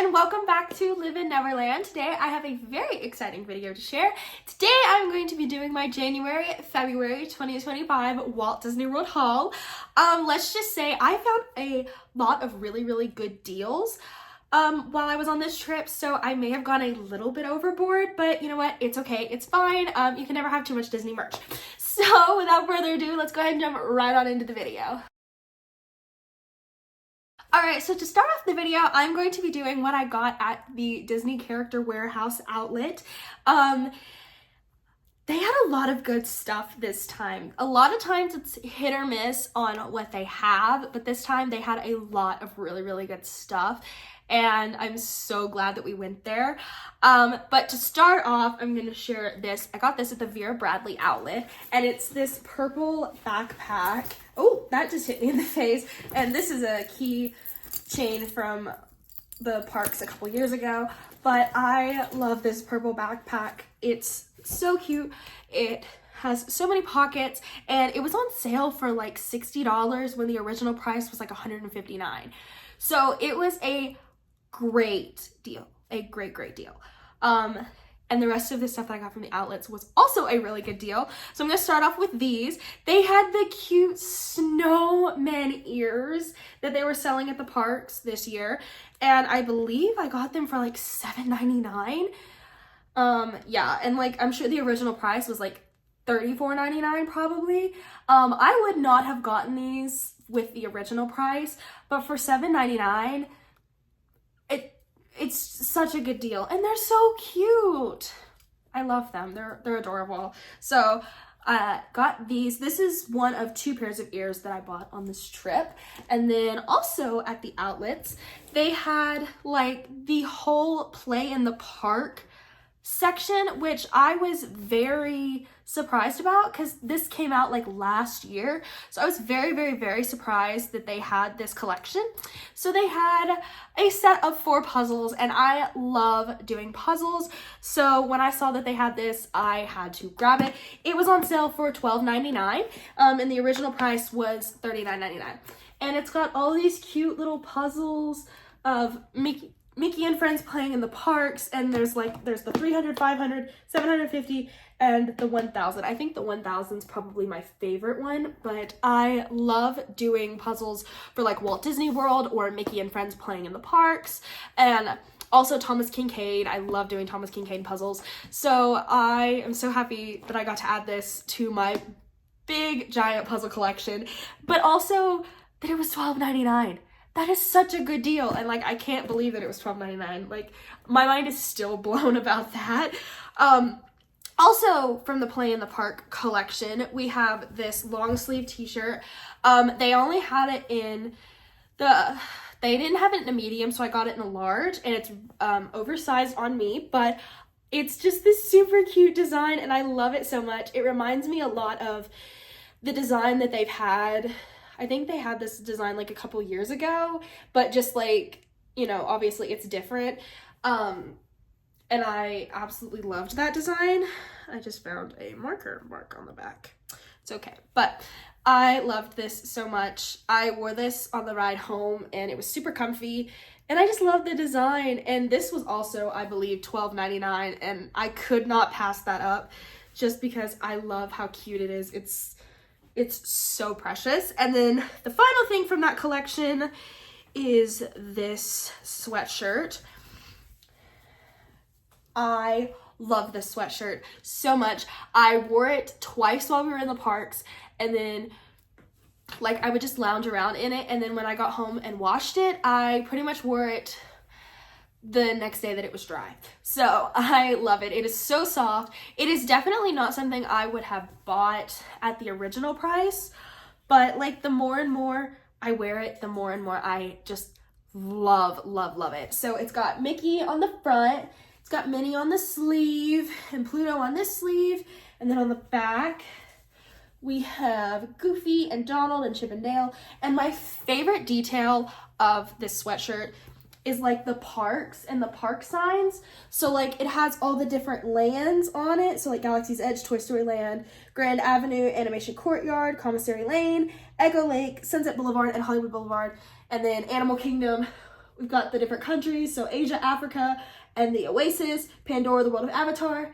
and welcome back to Live in Neverland. Today I have a very exciting video to share. Today I'm going to be doing my February 2025 Walt Disney World haul. Let's just say I found a lot of really good deals while I was on this trip, so I may have gone a little bit overboard, but you know what? It's okay. It's fine. You can never have too much Disney merch. So without further ado, let's go ahead and jump right on into the video. Alright, so to start off the video, I'm going to be doing what I got at the Disney Character Warehouse outlet. They had a lot of good stuff this time. A lot of times it's hit or miss on what they have, but this time they had a lot of really good stuff, and I'm so glad that we went there. But to start off, I'm going to share this. I got this at the Vera Bradley outlet, and it's this purple backpack. Oh, that just hit me in the face. And this is a key chain from the parks a couple years ago, but I love this purple backpack. It's so cute. It has so many pockets, and it was on sale for like $60 when the original price was like $159. So it was a great deal, a great deal. And the rest of the stuff that I got from the outlets was also a really good deal. So I'm gonna start off with these. They had the cute snowman ears that they were selling at the parks this year, and I believe I got them for like $7.99. Yeah, and like I'm sure the original price was like $34.99 probably. I would not have gotten these with the original price, but for $7.99, it's such a good deal, and they're so cute. I love them. They're adorable. So I got these. This is one of 2 pairs of ears that I bought on this trip. And then also at the outlets, they had like the whole play in the park section, which I was very surprised about because this came out like last year. So I was very surprised that they had this collection. So they had a set of 4 puzzles, and I love doing puzzles. So when I saw that they had this, I had to grab it. It was on sale for $12.99, and the original price was $39.99. And it's got all these cute little puzzles of Mickey and friends playing in the parks, and there's the 300, 500, 750, and the 1000. I think the 1000 is probably my favorite one, but I love doing puzzles for like Walt Disney World or Mickey and friends playing in the parks, and also Thomas Kincaid. I love doing Thomas Kincaid puzzles. So I am so happy that I got to add this to my big giant puzzle collection, but also that it was $12.99. That is such a good deal, and like I can't believe that it was $12.99. Like my mind is still blown about that. Also from the Play in the Park collection, we have this long sleeve t-shirt. They only had it in they didn't have it in a medium, so I got it in a large, and it's oversized on me, but it's just this super cute design, and I love it so much. It reminds me a lot of the design that they've had. I think they had this design like a couple years ago, but just like, you know, obviously it's different. And I absolutely loved that design. I just found a mark on the back. It's okay, but I loved this so much. I wore this on the ride home, and it was super comfy, and I just love the design. And this was also, I believe, $12.99, and I could not pass that up just because I love how cute it is. It's so precious. And then the final thing from that collection is this sweatshirt. I love this sweatshirt so much. I wore it twice while we were in the parks, and then like I would just lounge around in it, and then when I got home and washed it, I pretty much wore it the next day that it was dry. So I love it. It is so soft. It is definitely not something I would have bought at the original price, but like the more and more I wear it, the more and more I just love it. So it's got Mickey on the front, it's got Minnie on the sleeve, and Pluto on this sleeve, and then on the back we have Goofy and Donald and Chip and Dale. And my favorite detail of this sweatshirt is like the parks and the park signs. So like it has all the different lands on it. So like Galaxy's Edge, Toy Story Land, Grand Avenue, Animation Courtyard, Commissary Lane, Echo Lake, Sunset Boulevard, and Hollywood Boulevard. And then Animal Kingdom, We've got the different countries, so Asia, Africa, and the Oasis, Pandora, the World of Avatar,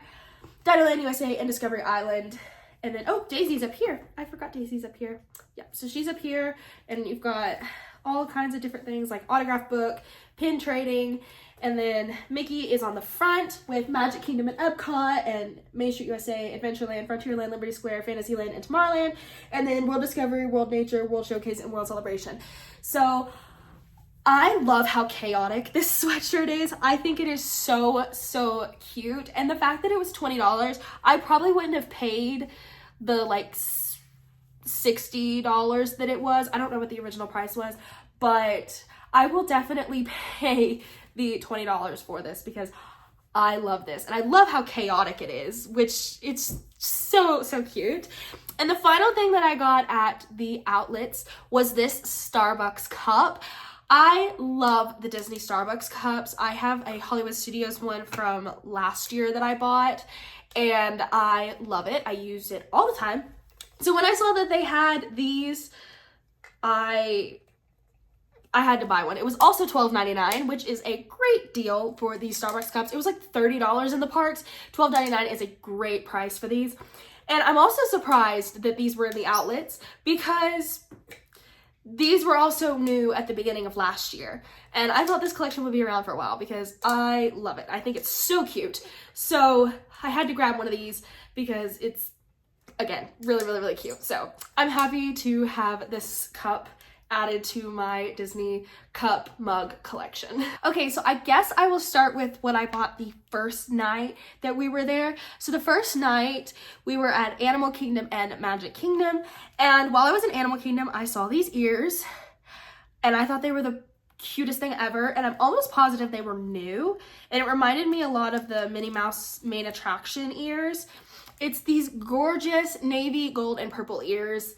Dinoland USA, and Discovery Island. And then, oh, Daisy's up here. I forgot Daisy's up here. Yeah, so she's up here, and you've got all kinds of different things like autograph book, pin trading, and then Mickey is on the front with Magic Kingdom and Epcot and Main Street USA, Adventureland, Frontierland, Liberty Square, Fantasyland, and Tomorrowland, and then World Discovery, World Nature, World Showcase, and World Celebration. So I love how chaotic this sweatshirt is. I think it is so cute. And the fact that it was $20, I probably wouldn't have paid the like $60 that it was. I don't know what the original price was, but I will definitely pay the $20 for this because I love this. And I love how chaotic it is, which it's so cute. And the final thing that I got at the outlets was this Starbucks cup. I love the Disney Starbucks cups. I have a Hollywood Studios one from last year that I bought, and I love it. I use it all the time. So when I saw that they had these, I had to buy one. It was also $12.99, which is a great deal for these Starbucks cups. It was like $30 in the parks. $12.99 is a great price for these. And I'm also surprised that these were in the outlets because these were also new at the beginning of last year. And I thought this collection would be around for a while because I love it. I think it's so cute. So I had to grab one of these because it's, again, really cute. So I'm happy to have this cup added to my Disney cup mug collection. Okay, so I guess I will start with what I bought the first night that we were there. So the first night we were at Animal Kingdom and Magic Kingdom, and while I was in Animal Kingdom, I saw these ears and I thought they were the cutest thing ever, and I'm almost positive they were new, and it reminded me a lot of the Minnie Mouse main attraction ears. It's these gorgeous navy, gold, and purple ears.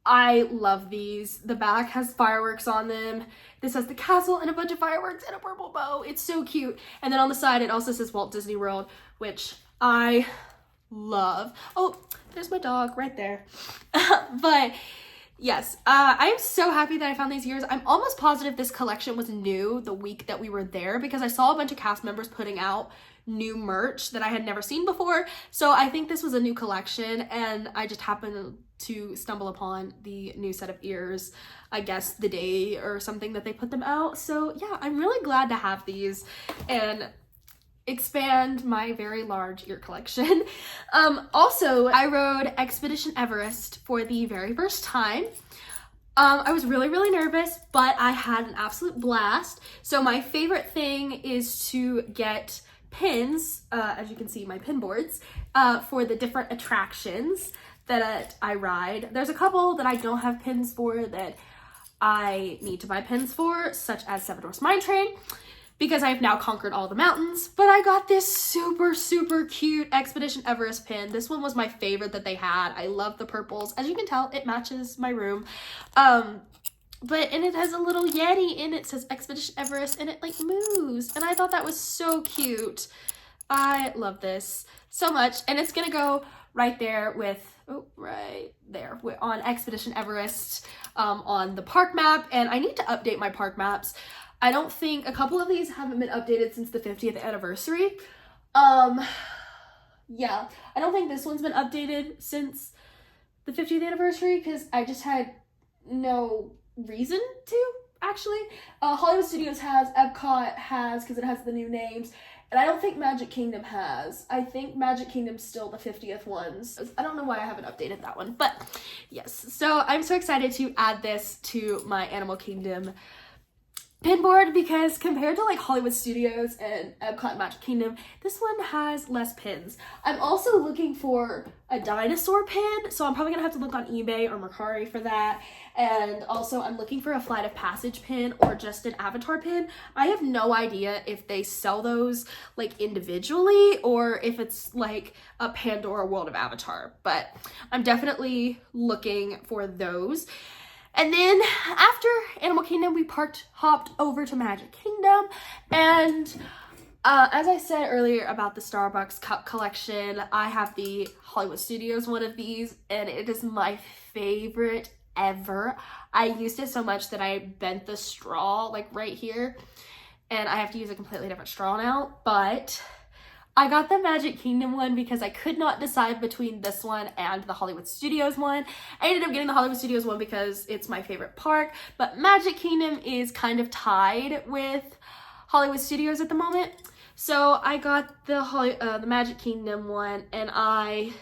I love these. The back has fireworks on them. This has the castle and a bunch of fireworks and a purple bow. It's so cute. And then on the side, it also says Walt Disney World, which I love. Oh, there's my dog right there. But yes, I am so happy that I found these ears. I'm almost positive this collection was new the week that we were there because I saw a bunch of cast members putting out new merch that I had never seen before. So I think this was a new collection, and I just happened to stumble upon the new set of ears, I guess the day or something that they put them out. So yeah, I'm really glad to have these and expand my very large ear collection. Also, I rode Expedition Everest for the very first time. I was really nervous, but I had an absolute blast. So my favorite thing is to get pins, as you can see, my pin boards, for the different attractions that I ride. There's a couple that I don't have pins for that I need to buy pins for, such as Seven Dwarfs Mine Train, because I've now conquered all the mountains. But I got this super cute Expedition Everest pin. This one was my favorite that they had. I love the purples. As you can tell, it matches my room. And it has a little Yeti in it, says Expedition Everest, and it like moves. And I thought that was so cute. I love this so much. And it's gonna go right there with, right there on Expedition Everest on the park map. And I need to update my park maps. I don't think, a couple of these haven't been updated since the 50th anniversary. Yeah, I don't think this one's been updated since the 50th anniversary because I just had no reason to, actually. Hollywood Studios has, Epcot has, because it has the new names, and I don't think Magic Kingdom has. I think Magic Kingdom's still the 50th ones. I don't know why I haven't updated that one, but yes. So I'm so excited to add this to my Animal Kingdom pin board because compared to like Hollywood Studios and Epcot and Magic Kingdom, this one has less pins. I'm also looking for a dinosaur pin, so I'm probably gonna have to look on eBay or Mercari for that. And also I'm looking for a Flight of Passage pin or just an Avatar pin. I have no idea if they sell those like individually or if it's like a Pandora World of Avatar, but I'm definitely looking for those. And then after Animal Kingdom, we hopped over to Magic Kingdom. And as I said earlier about the Starbucks cup collection, I have the Hollywood Studios one of these, and it is my favorite ever. I used it so much that I bent the straw like right here, and I have to use a completely different straw now. But I got the Magic Kingdom one because I could not decide between this one and the Hollywood Studios one. I ended up getting the Hollywood Studios one because it's my favorite park, but Magic Kingdom is kind of tied with Hollywood Studios at the moment. So I got the Magic Kingdom one, and I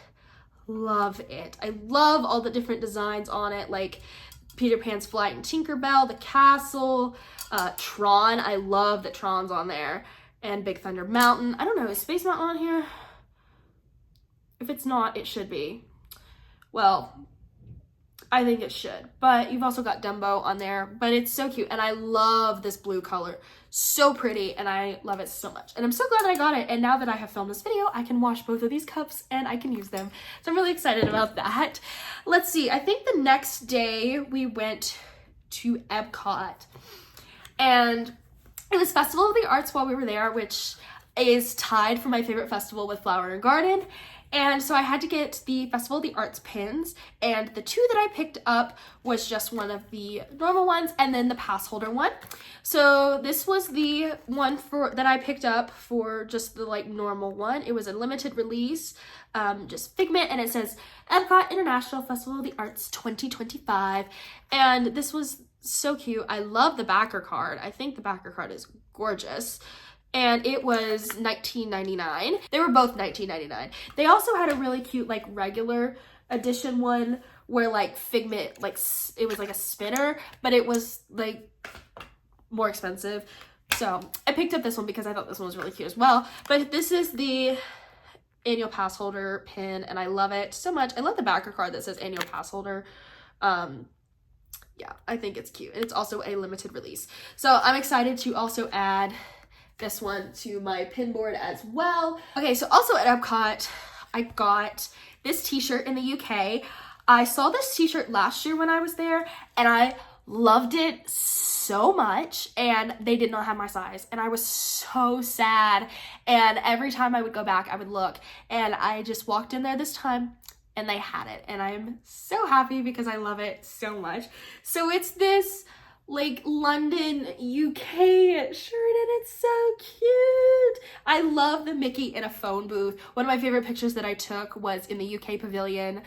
love it. I love all the different designs on it, like Peter Pan's Flight and Tinkerbell, the castle, Tron. I love that Tron's on there. And Big Thunder Mountain. I don't know, is Space Mountain on here? If it's not, it should be. Well, I think it should. But you've also got Dumbo on there. But it's so cute. And I love this blue color. So pretty. And I love it so much. And I'm so glad that I got it. And now that I have filmed this video, I can wash both of these cups and I can use them. So I'm really excited about that. Let's see. I think the next day we went to Epcot. And it was Festival of the Arts while we were there, which is tied for my favorite festival with Flower and Garden. And so I had to get the Festival of the Arts pins, and the two that I picked up was just one of the normal ones and then the pass holder one. So this was the one that I picked up for just the like normal one. It was a limited release, just Figment, and it says Epcot International Festival of the Arts 2025. And this was so cute. I love the backer card. I think the backer card is gorgeous. And it was $19.99. They were both $19.99. They also had a really cute like regular edition one where like Figment, like it was like a spinner, but it was like more expensive. So I picked up this one because I thought this one was really cute as well. But this is the annual pass holder pin, and I love it so much. I love the backer card that says annual pass holder. Yeah, I think it's cute. And it's also a limited release. So I'm excited to also add this one to my pin board as well. Okay, so also at Epcot, I got this t-shirt in the UK. I saw this t-shirt last year when I was there, and I loved it so much, and they did not have my size, and I was so sad. And every time I would go back, I would look, and I just walked in there this time, and they had it, and I'm so happy because I love it so much. So it's this like London, UK shirt, and it's so cute. I love the Mickey in a phone booth. One of my favorite pictures that I took was in the UK pavilion,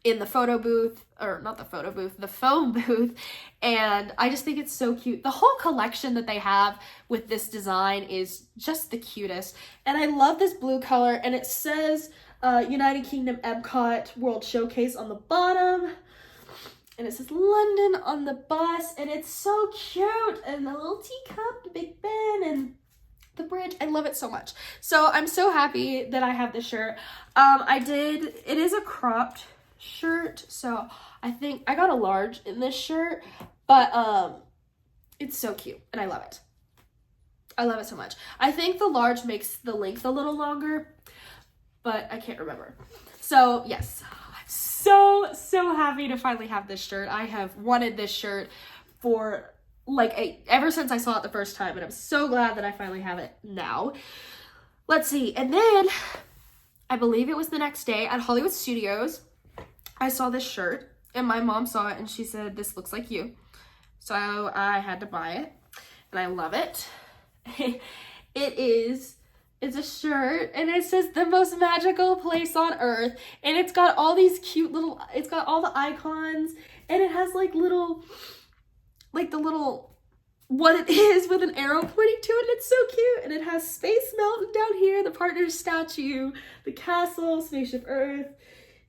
in the photo booth, or not the photo booth, the phone booth, and I just think it's so cute. The whole collection that they have with this design is just the cutest, and I love this blue color, and it says United Kingdom Epcot World Showcase on the bottom, and it says London on the bus, and it's so cute, and the little teacup, the Big Ben, and the bridge. I love it so much. So I'm so happy that I have this shirt. It is a cropped shirt, so I think I got a large in this shirt, but it's so cute, and I love it. I love it so much. I think the large makes the length a little longer, but I can't remember. So yes, I'm so happy to finally have this shirt. I have wanted this shirt for like ever since I saw it the first time, and I'm so glad that I finally have it now. Let's see, and then I believe it was the next day at Hollywood Studios, I saw this shirt, and my mom saw it, and she said, "This looks like you." So I had to buy it, and I love it. It's a shirt, and it says the most magical place on earth, and it's got all these cute little, it's got all the icons, and it has like little, like the little, what it is with an arrow pointing to it, and it's so cute, and it has Space Mountain down here, the Partners statue, the castle, Spaceship Earth,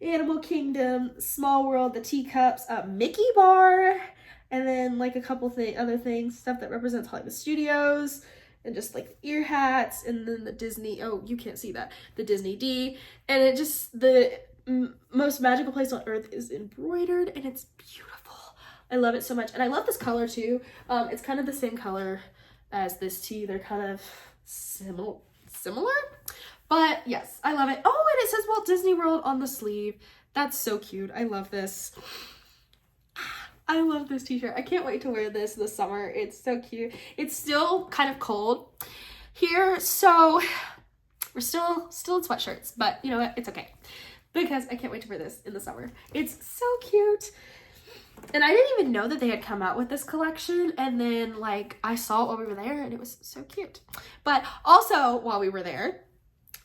Animal Kingdom, Small World, the teacups, Mickey bar, and then like a couple other things, stuff that represents Hollywood Studios, and just like ear hats, and then the Disney, oh, you can't see that, the Disney D, and it just, the most magical place on earth is embroidered, and it's beautiful. I love it so much, and I love this color too. It's kind of the same color as this tee. They're kind of similar, but yes, I love it. Oh, and it says Walt Disney World on the sleeve. That's so cute. I love this. I love this t-shirt. I can't wait to wear this summer. It's so cute. It's still kind of cold here, so we're still in sweatshirts, but you know what? It's okay. because I can't wait to wear this in the summer. It's so cute. And I didn't even know that they had come out with this collection, and then like I saw it while we were there and it was so cute. But also while we were there,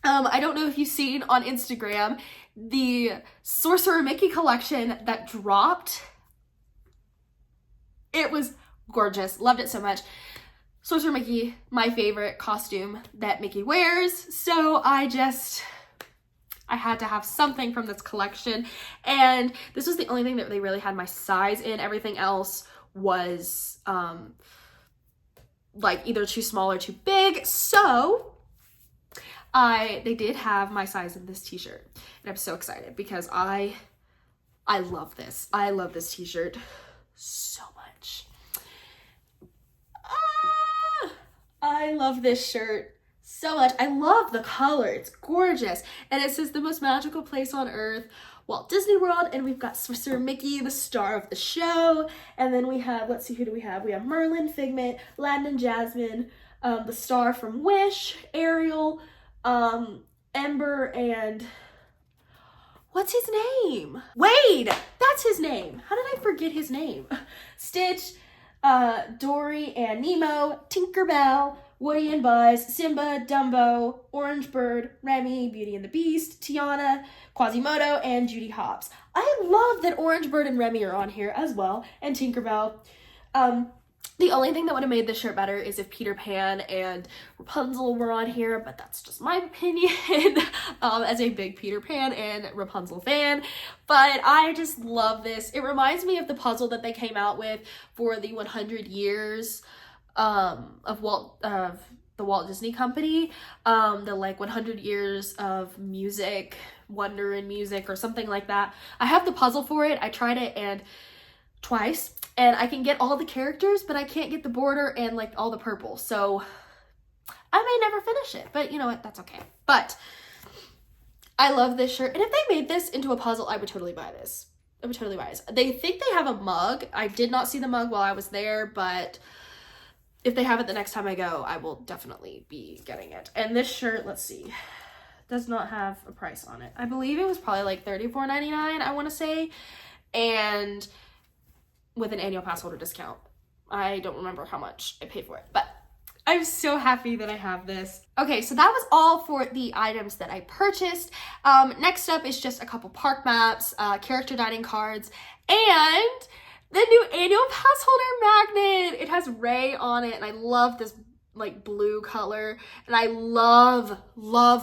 I don't know if you've seen on Instagram the Sorcerer Mickey collection that dropped. It was gorgeous. Loved it so much. Sorcerer Mickey, my favorite costume that Mickey wears. So I had to have something from this collection. And this was the only thing that they really had my size in. Everything else was like either too small or too big. So they did have my size in this t-shirt. And I'm so excited because I love this. I love this t-shirt so much. I love this shirt so much. I love the color. It's gorgeous. And it says the most magical place on earth, Walt Disney World. And we've got Sorcerer Mickey, the star of the show. And then we have, let's see, who do we have? We have Merlin, Figment, Aladdin and Jasmine, the star from Wish, Ariel, Ember, and what's his name? Wade! That's his name. How did I forget his name? Stitch, Dory and Nemo, Tinkerbell, Woody and Buzz, Simba, Dumbo, Orange Bird, Remy, Beauty and the Beast, Tiana, Quasimodo, and Judy Hopps. I love that Orange Bird and Remy are on here as well, and Tinkerbell. The only thing that would have made this shirt better is if Peter Pan and Rapunzel were on here, but that's just my opinion as a big Peter Pan and Rapunzel fan. But I just love this. It reminds me of the puzzle that they came out with for the 100 years of the Walt Disney Company, the like 100 years of music, wonder in music or something like that. I have the puzzle for it. I tried it twice, and I can get all the characters, but I can't get the border and like all the purple. So I may never finish it, but you know what? That's okay. But I love this shirt. And if they made this into a puzzle, I would totally buy this. I would totally buy this. They think they have a mug. I did not see the mug while I was there, but if they have it the next time I go, I will definitely be getting it. And this shirt, let's see, does not have a price on it. I believe it was probably like $34.99, I want to say. And with an annual pass holder discount. I don't remember how much I paid for it, but I'm so happy that I have this. Okay, so that was all for the items that I purchased. Next up is just a couple park maps, character dining cards, and the new annual pass holder magnet. It has Ray on it, and I love this like blue color, and I love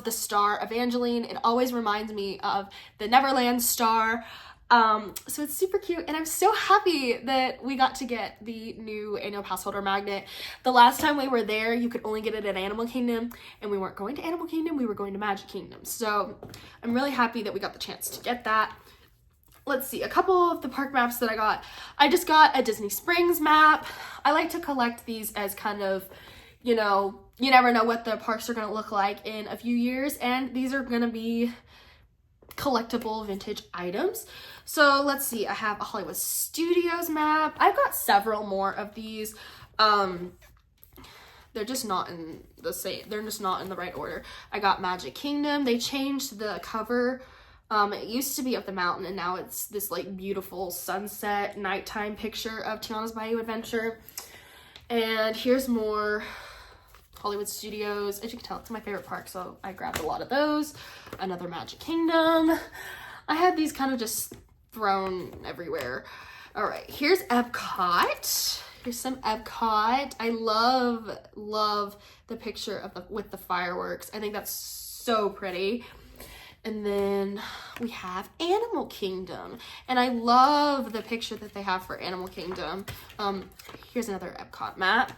the star Evangeline. It always reminds me of the Neverland star. So it's super cute, and I'm so happy that we got to get the new annual pass holder magnet. The last time we were there, you could only get it at Animal Kingdom, and we weren't going to Animal Kingdom, we were going to Magic Kingdom. So I'm really happy that we got the chance to get that. Let's see, a couple of the park maps that I got. I just got a Disney Springs map. I like to collect these as kind of, you know, you never know what the parks are going to look like in a few years, and these are going to be collectible vintage items. So let's see, I have a Hollywood Studios map. I've got several more of these. They're just not in the same, they're just not in the right order. I got Magic Kingdom. They changed the cover. It used to be of the mountain, and now it's this like beautiful sunset nighttime picture of Tiana's Bayou Adventure. And here's more Hollywood Studios. As you can tell, it's my favorite park, so I grabbed a lot of those. Another Magic Kingdom. I had these kind of just thrown everywhere. All right, here's Epcot. Here's some Epcot. I love the picture of with the fireworks. I think that's so pretty. And then we have Animal Kingdom, and I love the picture that they have for Animal Kingdom. Here's another Epcot map.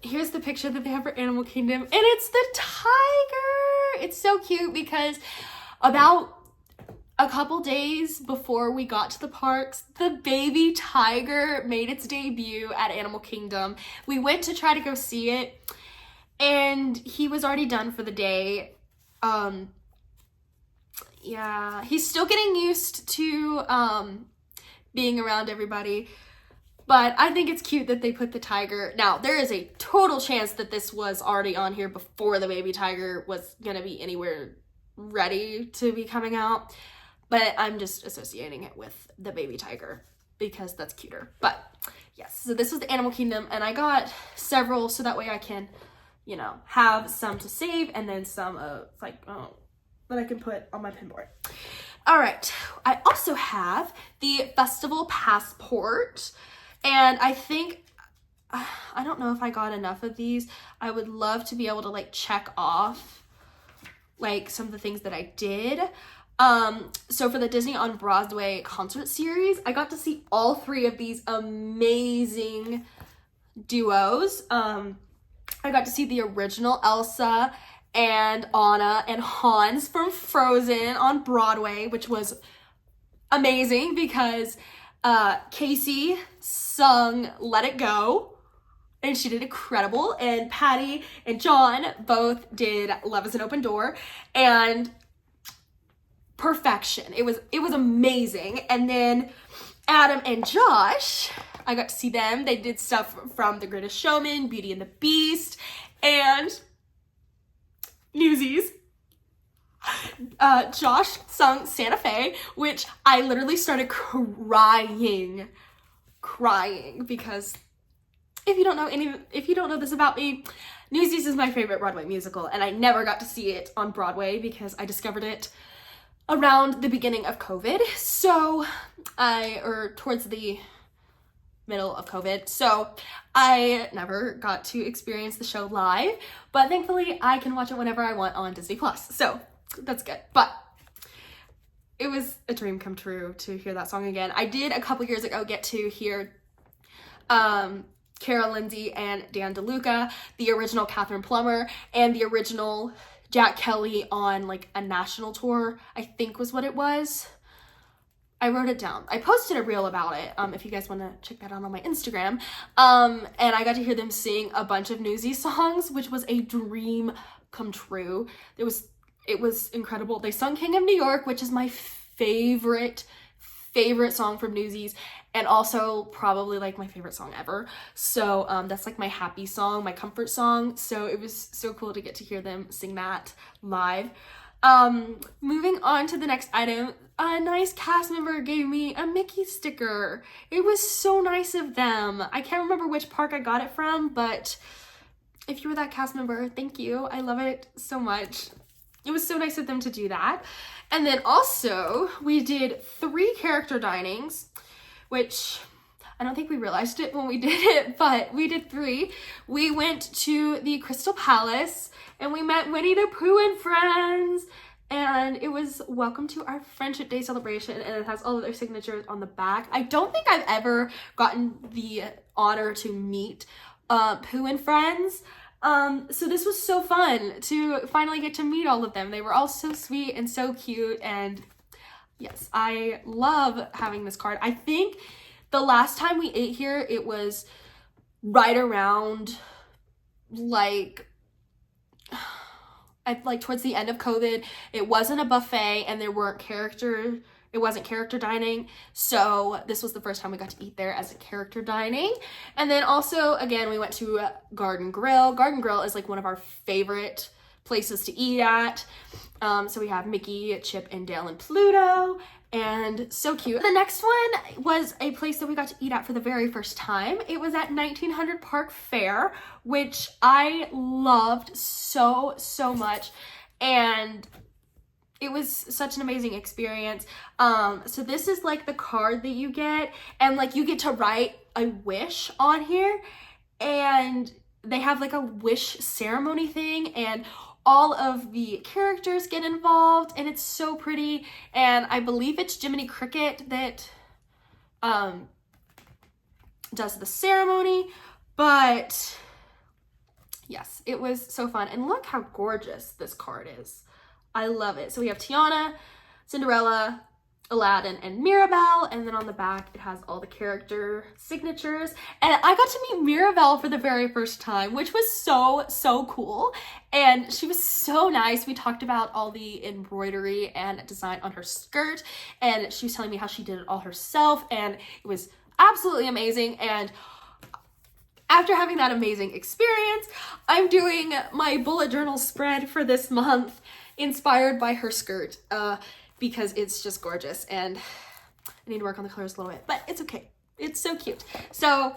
Here's the picture that they have for Animal Kingdom, and it's the tiger. It's so cute because about a couple days before we got to the parks, the baby tiger made its debut at Animal Kingdom. We went to try to go see it, and he was already done for the day. Yeah, he's still getting used to being around everybody. But I think it's cute that they put the tiger. Now, there is a total chance that this was already on here before the baby tiger was going to be anywhere ready to be coming out, but I'm just associating it with the baby tiger because that's cuter. But yes, so this was the Animal Kingdom, and I got several so that way I can, you know, have some to save and then some that I can put on my pinboard. All right, I also have the Festival Passport, and I think, I don't know if I got enough of these. I would love to be able to like check off like some of the things that I did. So for the Disney on Broadway concert series, I got to see all 3 of these amazing duos. I got to see the original Elsa and Anna and Hans from Frozen on Broadway, which was amazing because Casey sung Let It Go, and she did incredible, and Patty and John both did Love is an Open Door, and perfection. It was amazing. And then Adam and Josh, I got to see them. They did stuff from The Greatest Showman, Beauty and the Beast, and Newsies. Josh sung Santa Fe, which I literally started crying because if you don't know this about me, Newsies is my favorite Broadway musical, and I never got to see it on Broadway because I discovered it around the beginning of COVID. Or towards the middle of COVID. So I never got to experience the show live, but thankfully I can watch it whenever I want on Disney Plus. So that's good. But it was a dream come true to hear that song again. I did a couple years ago get to hear Carol Lindsay and Dan DeLuca, the original Catherine Plummer, and the original Jack Kelly on like a national tour, I think was what it was. I wrote it down. I posted a reel about it, if you guys want to check that out on my Instagram. And I got to hear them sing a bunch of Newsies songs, which was a dream come true. It was incredible. They sung King of New York, which is my favorite song from Newsies, and also probably like my favorite song ever. So that's like my happy song, my comfort song. So it was so cool to get to hear them sing that live. Moving on to the next item, a nice cast member gave me a Mickey sticker. It was so nice of them. I can't remember which park I got it from, but if you were that cast member, thank you. I love it so much. It was so nice of them to do that. And then also we did 3 character dinings, which I don't think we realized it when we did it, but we did 3. We went to the Crystal Palace and we met Winnie the Pooh and friends, and it was welcome to our Friendship Day celebration, and it has all of their signatures on the back. I don't think I've ever gotten the honor to meet Pooh and friends. So this was so fun to finally get to meet all of them. They were all so sweet and so cute, and yes, I love having this card. I think the last time we ate here, it was right around towards the end of COVID. It wasn't a buffet and it wasn't character dining. So this was the first time we got to eat there as a character dining. And then also, again, we went to Garden Grill. Garden Grill is like one of our favorite places to eat at. So we have Mickey, Chip, and Dale, and Pluto, and so cute. The next one was a place that we got to eat at for the very first time. It was at 1900 Park Fair, which I loved so much, and it was such an amazing experience. So this is like the card that you get, and like you get to write a wish on here, and they have like a wish ceremony thing, and all of the characters get involved, and it's so pretty. And I believe it's Jiminy Cricket that does the ceremony, but yes, it was so fun. And look how gorgeous this card is. I love it. So we have Tiana, Cinderella, Aladdin, and Mirabelle, and then on the back it has all the character signatures. And I got to meet Mirabelle for the very first time, which was so cool, and she was so nice. We talked about all the embroidery and design on her skirt, and she was telling me how she did it all herself, and it was absolutely amazing. And after having that amazing experience, I'm doing my bullet journal spread for this month, inspired by her skirt because it's just gorgeous, and I need to work on the colors a little bit, but it's okay. It's so cute. So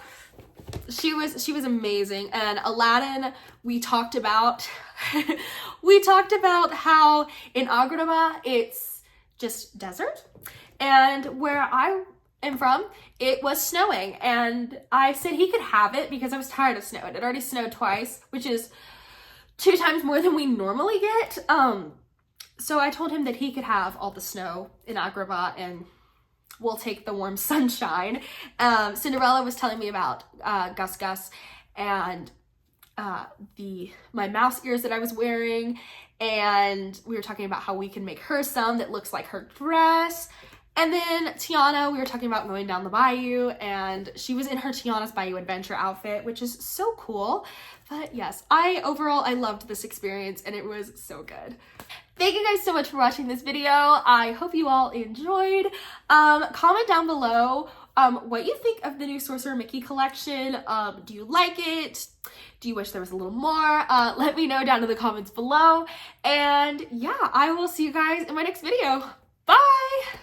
she was amazing. And Aladdin, we talked about how in Agrabah it's just desert, and where I am from, it was snowing, and I said he could have it because I was tired of snow. It had already snowed twice, which is 2 times more than we normally get. So I told him that he could have all the snow in Agrabah, and we'll take the warm sunshine. Cinderella was telling me about Gus Gus and my mouse ears that I was wearing, and we were talking about how we can make her some that looks like her dress. And then Tiana, we were talking about going down the bayou, and she was in her Tiana's Bayou Adventure outfit, which is so cool. But yes, overall, I loved this experience, and it was so good. Thank you guys so much for watching this video. I hope you all enjoyed. Comment down below what you think of the new Sorcerer Mickey collection. Do you like it? Do you wish there was a little more? Let me know down in the comments below. And yeah, I will see you guys in my next video. Bye!